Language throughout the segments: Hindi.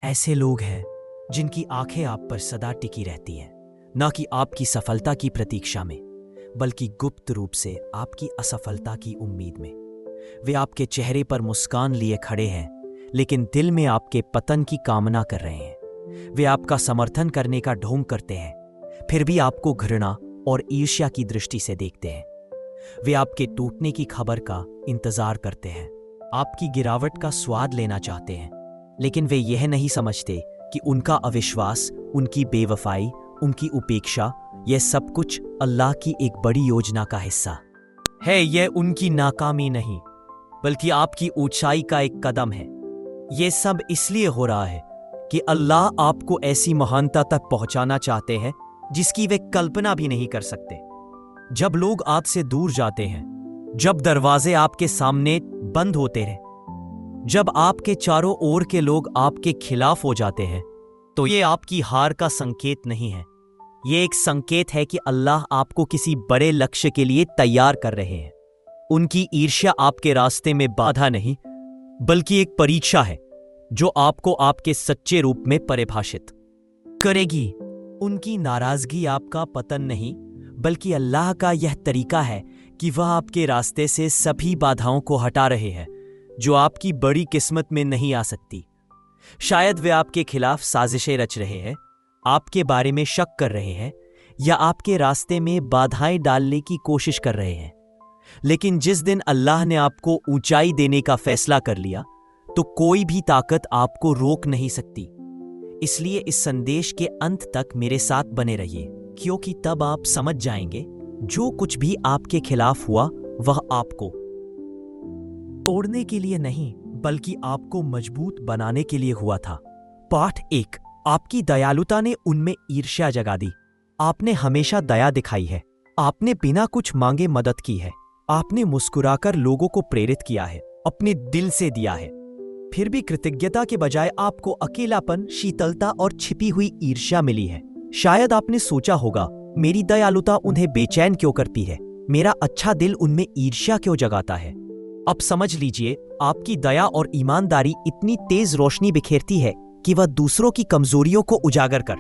ऐसे लोग हैं जिनकी आंखें आप पर सदा टिकी रहती हैं, ना कि आपकी सफलता की प्रतीक्षा में, बल्कि गुप्त रूप से आपकी असफलता की उम्मीद में। वे आपके चेहरे पर मुस्कान लिए खड़े हैं, लेकिन दिल में आपके पतन की कामना कर रहे हैं। वे आपका समर्थन करने का ढोंग करते हैं, फिर भी आपको घृणा और ईर्ष्या की दृष्टि से देखते हैं। वे आपके टूटने की खबर का इंतजार करते हैं, आपकी गिरावट का स्वाद लेना चाहते हैं, लेकिन वे यह नहीं समझते कि उनका अविश्वास, उनकी बेवफाई, उनकी उपेक्षा, यह सब कुछ अल्लाह की एक बड़ी योजना का हिस्सा है। यह उनकी नाकामी नहीं, बल्कि आपकी ऊंचाई का एक कदम है। यह सब इसलिए हो रहा है कि अल्लाह आपको ऐसी महानता तक पहुंचाना चाहते हैं जिसकी वे कल्पना भी नहीं कर सकते। जब लोग आपसे दूर जाते हैं, जब दरवाजे आपके सामने बंद होते हैं, जब आपके चारों ओर के लोग आपके खिलाफ हो जाते हैं, तो ये आपकी हार का संकेत नहीं है। ये एक संकेत है कि अल्लाह आपको किसी बड़े लक्ष्य के लिए तैयार कर रहे हैं। उनकी ईर्ष्या आपके रास्ते में बाधा नहीं, बल्कि एक परीक्षा है जो आपको आपके सच्चे रूप में परिभाषित करेगी। उनकी नाराजगी आपका पतन नहीं, बल्कि अल्लाह का यह तरीका है कि वह आपके रास्ते से सभी बाधाओं को हटा रहे हैं जो आपकी बड़ी किस्मत में नहीं आ सकती। शायद वे आपके खिलाफ साजिशें रच रहे हैं, आपके बारे में शक कर रहे हैं, या आपके रास्ते में बाधाएं डालने की कोशिश कर रहे हैं। लेकिन जिस दिन अल्लाह ने आपको ऊंचाई देने का फैसला कर लिया, तो कोई भी ताकत आपको रोक नहीं सकती। इसलिए इस संदेश के अंत तक मेरे साथ बने रहिए, क्योंकि तब आप समझ जाएंगे जो कुछ भी आपके खिलाफ हुआ वह आपको तोड़ने के लिए नहीं, बल्कि आपको मजबूत बनाने के लिए हुआ था। पाठ 1। आपकी दयालुता ने उनमें ईर्ष्या जगा दी। आपने हमेशा दया दिखाई है। आपने बिना कुछ मांगे मदद की है। आपने मुस्कुराकर लोगों को प्रेरित किया है, अपने दिल से दिया है। फिर भी कृतज्ञता के बजाय आपको अकेलापन, शीतलता और छिपी हुई ईर्ष्या मिली है। शायद आपने सोचा होगा, मेरी दयालुता उन्हें बेचैन क्यों करती है? मेरा अच्छा दिल उनमें ईर्ष्या क्यों जगाता है? अब समझ लीजिए, आपकी दया और ईमानदारी इतनी तेज रोशनी बिखेरती है कि वह दूसरों की कमजोरियों को उजागर कर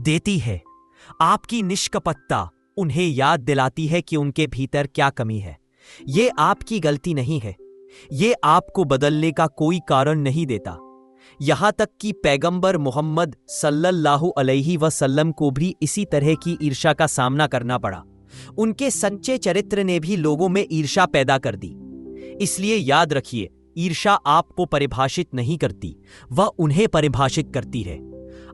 देती है। आपकी निष्कपटता उन्हें याद दिलाती है कि उनके भीतर क्या कमी है। ये आपकी गलती नहीं है। ये आपको बदलने का कोई कारण नहीं देता। यहां तक कि पैगंबर मोहम्मद सल्लल्लाहु अलैहि वसल्लम को भी इसी तरह की ईर्ष्या का सामना करना पड़ा। उनके सच्चे चरित्र ने भी लोगों में ईर्ष्या पैदा कर दी। इसलिए याद रखिए, ईर्ष्या आपको परिभाषित नहीं करती, वह उन्हें परिभाषित करती है।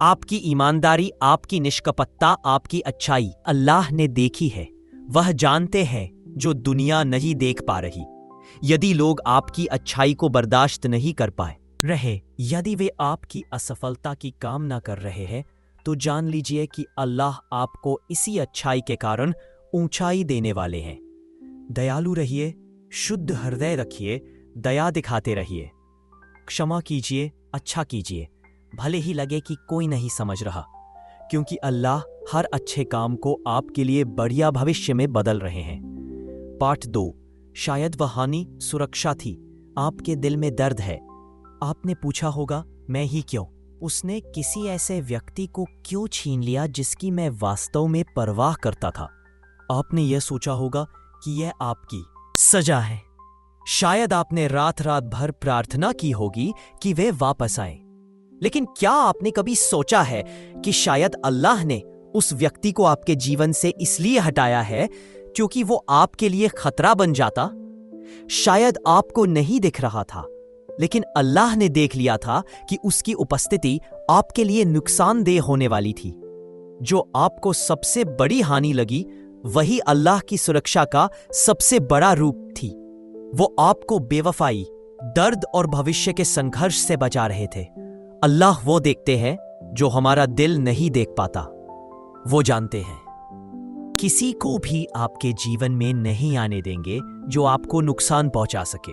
आपकी ईमानदारी, आपकी निष्कपटता, आपकी अच्छाई अल्लाह ने देखी है। वह जानते हैं जो दुनिया नहीं देख पा रही। यदि लोग आपकी अच्छाई को बर्दाश्त नहीं कर पाए रहे, यदि वे आपकी असफलता की कामना कर रहे हैं, तो जान लीजिए कि अल्लाह आपको इसी अच्छाई के कारण ऊंचाई देने वाले हैं। दयालु रहिए, शुद्ध हृदय रखिए, दया दिखाते रहिए, क्षमा कीजिए, अच्छा कीजिए, भले ही लगे कि कोई नहीं समझ रहा, क्योंकि अल्लाह हर अच्छे काम को आपके लिए बढ़िया भविष्य में बदल रहे हैं। पाठ 2। शायद वह हानि सुरक्षा थी। आपके दिल में दर्द है। आपने पूछा होगा, मैं ही क्यों? उसने किसी ऐसे व्यक्ति को क्यों छीन लिया जिसकी मैं वास्तव में परवाह करता था? आपने यह सोचा होगा कि यह आपकी सजा है। शायद आपने रात रात भर प्रार्थना की होगी कि वे वापस आए। लेकिन क्या आपने कभी सोचा है कि शायद अल्लाह ने उस व्यक्ति को आपके जीवन से इसलिए हटाया है क्योंकि वो आपके लिए खतरा बन जाता? शायद आपको नहीं दिख रहा था, लेकिन अल्लाह ने देख लिया था कि उसकी उपस्थिति आपके लिए नुकसानदेह होने वाली थी। जो आपको सबसे बड़ी हानि लगी, वही अल्लाह की सुरक्षा का सबसे बड़ा रूप थी। वो आपको बेवफाई, दर्द और भविष्य के संघर्ष से बचा रहे थे। अल्लाह वो देखते हैं जो हमारा दिल नहीं देख पाता। वो जानते हैं किसी को भी आपके जीवन में नहीं आने देंगे जो आपको नुकसान पहुंचा सके।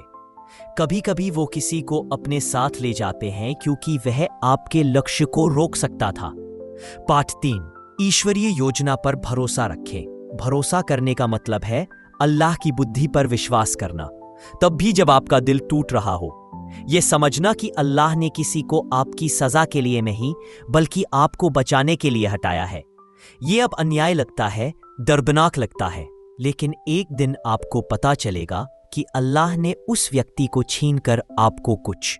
कभी कभी वो किसी को अपने साथ ले जाते हैं क्योंकि वह आपके लक्ष्य को रोक सकता था। पाठ 3। ईश्वरीय योजना पर भरोसा रखें। भरोसा करने का मतलब है अल्लाह की बुद्धि पर विश्वास करना। तब भी जब आपका दिल टूट रहा हो। यह समझना कि अल्लाह ने किसी को आपकी सजा के लिए नहीं बल्कि आपको बचाने के लिए हटाया है। यह अब अन्याय लगता है, दर्दनाक लगता है, लेकिन एक दिन आपको पता चलेगा कि अल्लाह ने उस व्यक्ति को छीनकर आपको कुछ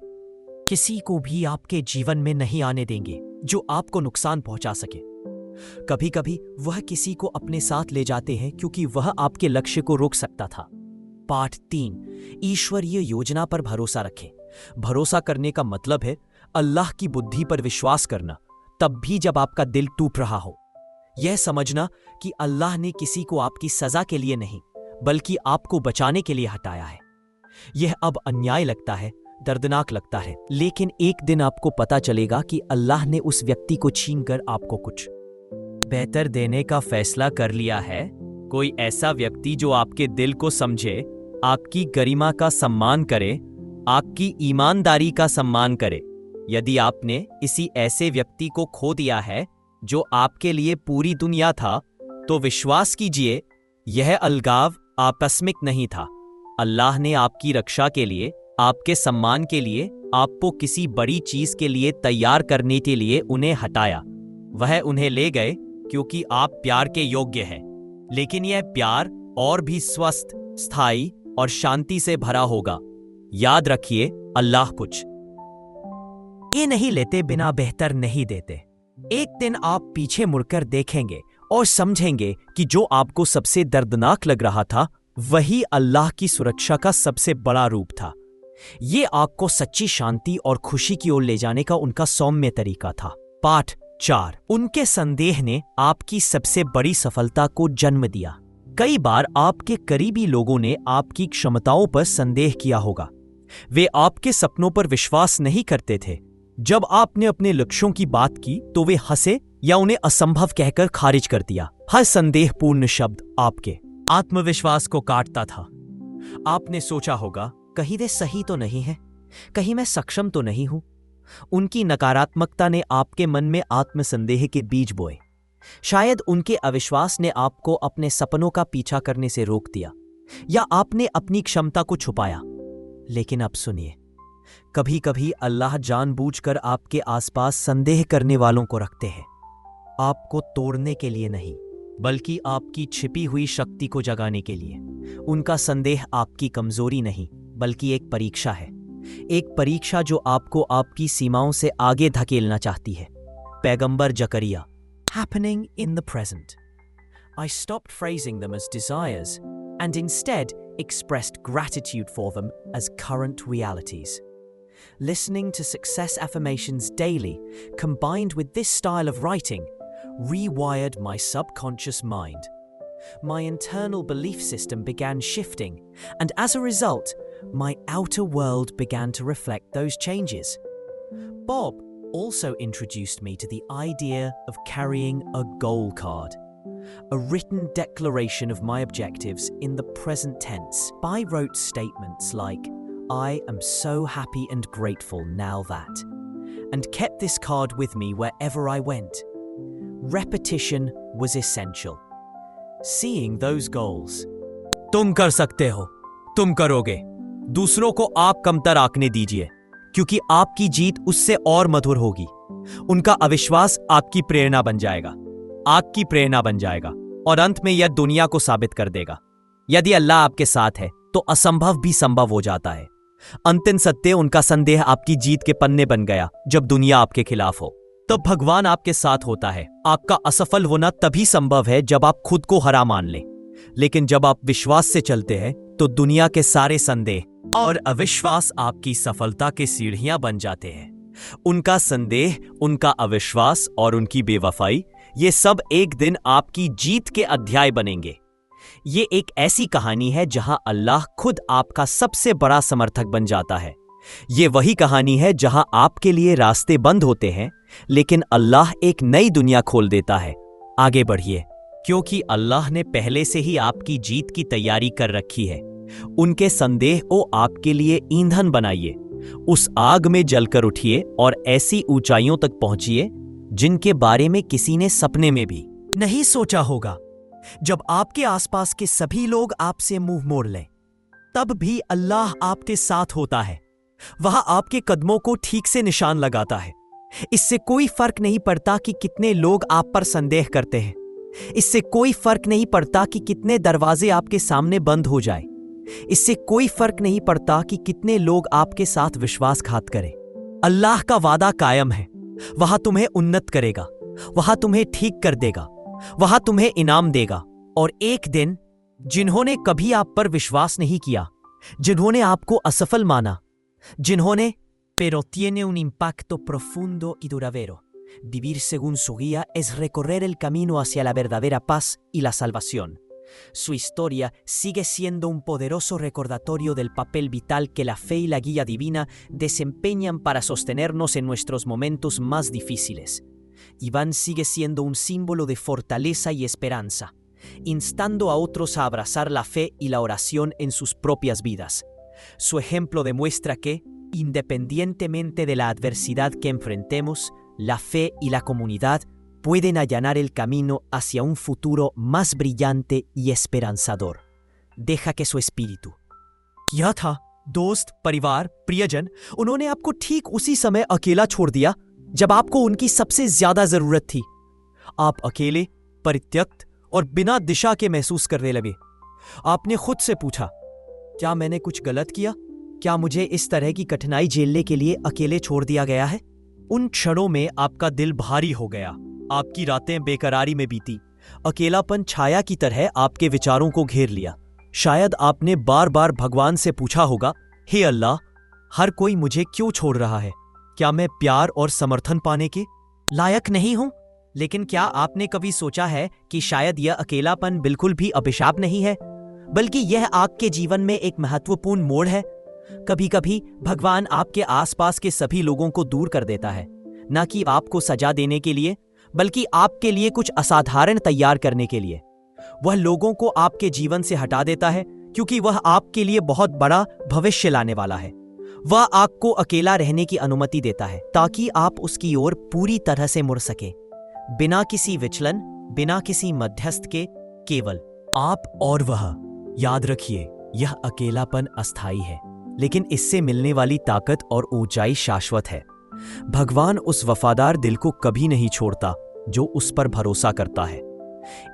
किसी को भी आपके जीवन में नहीं आने देंगे जो आपको नुकसान पहुंचा सके। कभी कभी वह किसी को अपने साथ ले जाते हैं क्योंकि वह आपके लक्ष्य को रोक सकता था। पाठ 3, ईश्वरीय योजना पर भरोसा रखें। भरोसा करने का मतलब है अल्लाह की बुद्धि पर विश्वास करना, तब भी जब आपका दिल टूट रहा हो। यह समझना कि अल्लाह ने किसी को आपकी सजा के लिए नहीं बल्कि आपको बचाने के लिए हटाया है। यह अब अन्याय लगता है, दर्दनाक लगता है, लेकिन एक दिन आपको पता चलेगा कि अल्लाह ने उस व्यक्ति को छीनकर आपको कुछ बेहतर देने का फैसला कर लिया है। कोई ऐसा व्यक्ति जो आपके दिल को समझे, आपकी गरिमा का सम्मान करे, आपकी ईमानदारी का सम्मान करे। यदि आपने इसी ऐसे व्यक्ति को खो दिया है जो आपके लिए पूरी दुनिया था, तो विश्वास कीजिए यह अलगाव आकस्मिक नहीं था। अल्लाह ने आपकी रक्षा के लिए, आपके सम्मान के लिए, आपको किसी बड़ी चीज के लिए तैयार करने के लिए उन्हें हटाया। वह उन्हें ले गए क्योंकि आप प्यार के योग्य हैं, लेकिन यह प्यार और भी स्वस्थ, स्थायी और शांति से भरा होगा। याद रखिए, अल्लाह कुछ ये नहीं लेते बिना बेहतर नहीं देते। एक दिन आप पीछे मुड़कर देखेंगे और समझेंगे कि जो आपको सबसे दर्दनाक लग रहा था वही अल्लाह की सुरक्षा का सबसे बड़ा रूप था। ये आपको सच्ची शांति और खुशी की ओर ले जाने का उनका सौम्य तरीका था। पाठ 4, उनके संदेह ने आपकी सबसे बड़ी सफलता को जन्म दिया। कई बार आपके करीबी लोगों ने आपकी क्षमताओं पर संदेह किया होगा। वे आपके सपनों पर विश्वास नहीं करते थे। जब आपने अपने लक्ष्यों की बात की तो वे हंसे या उन्हें असंभव कहकर खारिज कर दिया। हर संदेहपूर्ण शब्द आपके आत्मविश्वास को काटता था। आपने सोचा होगा, कहीं वे सही तो नहीं है, कहीं मैं सक्षम तो नहीं हूं। उनकी नकारात्मकता ने आपके मन में आत्मसंदेह के बीज बोए। शायद उनके अविश्वास ने आपको अपने सपनों का पीछा करने से रोक दिया, या आपने अपनी क्षमता को छुपाया। लेकिन अब सुनिए, कभी कभी अल्लाह जानबूझकर आपके आसपास संदेह करने वालों को रखते हैं, आपको तोड़ने के लिए नहीं बल्कि आपकी छिपी हुई शक्ति को जगाने के लिए। उनका संदेह आपकी कमजोरी नहीं बल्कि एक परीक्षा है, एक परीक्षा जो आपको आपकी सीमाओं से आगे धकेलना चाहती है। पैगंबर जकरिया। Happening in the present. I stopped phrasing them as desires and instead expressed gratitude for them as current realities. Listening to success affirmations daily, combined with this style of writing, rewired my subconscious mind. My internal belief system began shifting, and as a result, my outer world began to reflect those changes. Bob also introduced me to the idea of carrying a goal card, a written declaration of my objectives in the present tense. I wrote statements like, I am so happy and grateful now that, and kept this card with me wherever I went. Repetition was essential. Seeing those goals. तुम कर सकते हो, तुम करोगे। दूसरों को आप कमतर आंकने दीजिए, क्योंकि आपकी जीत उससे और मधुर होगी। उनका अविश्वास आपकी प्रेरणा बन जाएगा, आपकी प्रेरणा बन जाएगा, और अंत में यह दुनिया को साबित कर देगा। यदि अल्लाह आपके साथ है तो असंभव भी संभव हो जाता है। अंतिम सत्य, उनका संदेह आपकी जीत के पन्ने बन गया जब दुनिया आपके खिलाफ हो। तब भगवान आपके साथ होता है। आपका असफल होना तभी संभव है जब आप खुद को हरा मान लें, लेकिन जब आप विश्वास से चलते हैं तो दुनिया के सारे संदेह और अविश्वास आपकी सफलता के सीढ़ियां बन जाते हैं। उनका संदेह, उनका अविश्वास और उनकी बेवफाई, ये सब एक दिन आपकी जीत के अध्याय बनेंगे। ये एक ऐसी कहानी है जहां अल्लाह खुद आपका सबसे बड़ा समर्थक बन जाता है। ये वही कहानी है जहां आपके लिए रास्ते बंद होते हैं, लेकिन अल्लाह एक नई दुनिया खोल देता है। आगे बढ़िए, क्योंकि अल्लाह ने पहले से ही आपकी जीत की तैयारी कर रखी है। उनके संदेह को आपके लिए ईंधन बनाइए। उस आग में जलकर उठिए और ऐसी ऊंचाइयों तक पहुंचिए जिनके बारे में किसी ने सपने में भी नहीं सोचा होगा। जब आपके आसपास के सभी लोग आपसे मुंह मोड़ लें, तब भी अल्लाह आपके साथ होता है। वह आपके कदमों को ठीक से निशान लगाता है। इससे कोई फर्क नहीं पड़ता कि कितने लोग आप पर संदेह करते हैं। इससे कोई फर्क नहीं पड़ता कि कितने दरवाजे आपके सामने बंद हो जाए। इससे कोई फर्क नहीं पड़ता कि कितने लोग आपके साथ विश्वासघात करें। अल्लाह का वादा कायम है। वह तुम्हें उन्नत करेगा, वह तुम्हें ठीक कर देगा, वह तुम्हें इनाम देगा। और एक दिन जिन्होंने कभी आप पर विश्वास नहीं किया, जिन्होंने आपको असफल माना, जिन्होंने pero tiene un impacto profundo y duradero. Vivir según su guía es recorrer el camino hacia la verdadera paz y la salvación. Su historia sigue siendo un poderoso recordatorio del papel vital que la fe y la guía divina desempeñan para sostenernos en nuestros momentos más difíciles. Iván sigue siendo un símbolo de fortaleza y esperanza, instando a otros a abrazar la fe y la oración en sus propias vidas. Su ejemplo demuestra que, independientemente de la adversidad que enfrentemos, la fe y la comunidad pueden allanar el camino hacia un futuro más brillante y esperanzador. Deja que su espíritu. क्या था? दोस्त, परिवार, प्रियजन, उन्होंने आपको ठीक उसी समय अकेला छोड़ दिया जब आपको उनकी सबसे ज्यादा जरूरत थी। आप अकेले, परित्यक्त और बिना दिशा के महसूस करने लगे। आपने खुद से पूछा, क्या मैंने कुछ गलत किया? क्या मुझे इस तरह की कठिनाई झेलने के लिए अकेले छोड़ दिया गया है? उन क्षणों में आपका दिल भारी हो गया। आपकी रातें बेकरारी में बीती। अकेलापन छाया की तरह आपके विचारों को घेर लिया। शायद आपने बार बार भगवान से पूछा होगा, हे अल्लाह, हर कोई मुझे क्यों छोड़ रहा है? क्या मैं प्यार और समर्थन पाने के लायक नहीं हूं? लेकिन क्या आपने कभी सोचा है कि शायद यह अकेलापन बिल्कुल भी अभिशाप नहीं है, बल्कि यह आपके जीवन में एक महत्वपूर्ण मोड़ है? कभी कभी भगवान आपके आसपास के सभी लोगों को दूर कर देता है, न कि आपको सजा देने के लिए, बल्कि आपके लिए कुछ असाधारण तैयार करने के लिए। वह लोगों को आपके जीवन से हटा देता है क्योंकि वह आपके लिए बहुत बड़ा भविष्य लाने वाला है। वह आपको अकेला रहने की अनुमति देता है ताकि आप उसकी ओर पूरी तरह से मुड़ सके, बिना किसी विचलन, बिना किसी मध्यस्थ के, केवल आप और वह। याद रखिए, यह अकेलापन अस्थायी है, लेकिन इससे मिलने वाली ताकत और ऊंचाई शाश्वत है। भगवान उस वफादार दिल को कभी नहीं छोड़ता जो उस पर भरोसा करता है।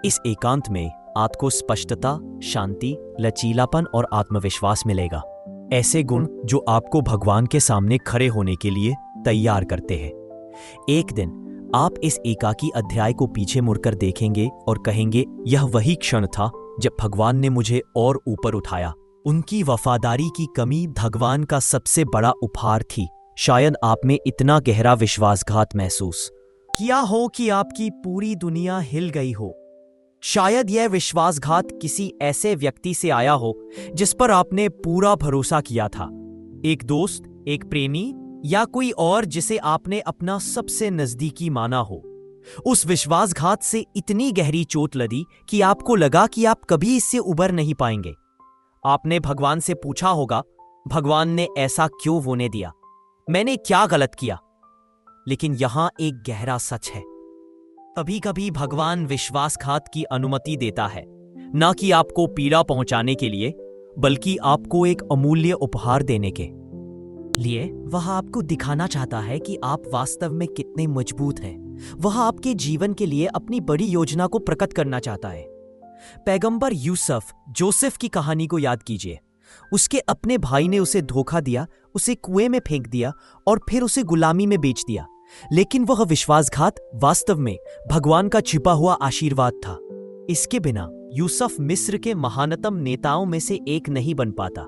इस एकांत में आपको स्पष्टता, शांति, लचीलापन और आत्मविश्वास मिलेगा, ऐसे गुण जो आपको भगवान के सामने खड़े होने के लिए तैयार करते हैं। एक दिन आप इस एकाकी अध्याय को पीछे मुड़कर देखेंगे और कहेंगे, यह वही क्षण था जब भगवान ने मुझे और ऊपर उठाया। उनकी वफादारी की कमी भगवान का सबसे बड़ा उपहार थी। शायद आप में इतना गहरा विश्वासघात महसूस किया हो कि आपकी पूरी दुनिया हिल गई हो। शायद यह विश्वासघात किसी ऐसे व्यक्ति से आया हो जिस पर आपने पूरा भरोसा किया था, एक दोस्त, एक प्रेमी या कोई और जिसे आपने अपना सबसे नजदीकी माना हो। उस विश्वासघात से इतनी गहरी चोट लगी कि आपको लगा कि आप कभी इससे उबर नहीं पाएंगे। आपने भगवान से पूछा होगा, भगवान ने ऐसा क्यों होने दिया? मैंने क्या गलत किया? लेकिन यहां एक गहरा सच है, कभी कभी भगवान विश्वासघात की अनुमति देता है, ना कि आपको पीड़ा पहुंचाने के लिए, बल्कि आपको एक अमूल्य उपहार देने के लिए। वह आपको दिखाना चाहता है कि आप वास्तव में कितने मजबूत हैं। वह आपके जीवन के लिए अपनी बड़ी योजना को प्रकट करना चाहता है। पैगंबर यूसुफ, जोसेफ की कहानी को याद कीजिए। उसके अपने भाई ने उसे धोखा दिया, उसे कुएं में फेंक दिया और फिर उसे गुलामी में बेच दिया। लेकिन वह विश्वासघात वास्तव में भगवान का छिपा हुआ आशीर्वाद था। इसके बिना यूसुफ मिस्र के महानतम नेताओं में से एक नहीं बन पाता।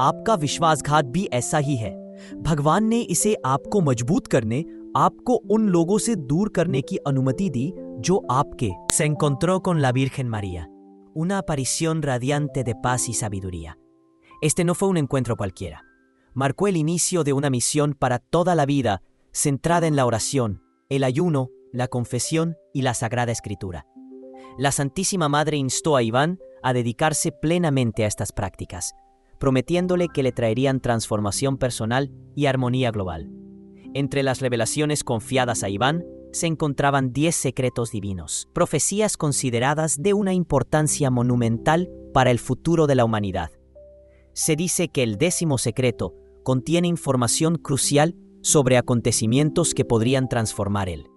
आपका विश्वासघात भी ऐसा ही है। भगवान ने इसे आपको मजबूत करने, आपको उन लोगों से दूर करने की अनुमति दी जो आपके se encontró con la Virgen María, una aparición radiante de paz y sabiduría. Este no fue un encuentro cualquiera. Marcó el inicio de una misión para toda la vida, centrada en la oración, el ayuno, la confesión y la Sagrada Escritura. La Santísima Madre instó a Iván a dedicarse plenamente a estas prácticas, prometiéndole que le traerían transformación personal y armonía global. Entre las revelaciones confiadas a Iván se encontraban 10 secretos divinos, profecías consideradas de una importancia monumental para el futuro de la humanidad. Se dice que el 10º secreto contiene información crucial sobre acontecimientos que podrían transformar el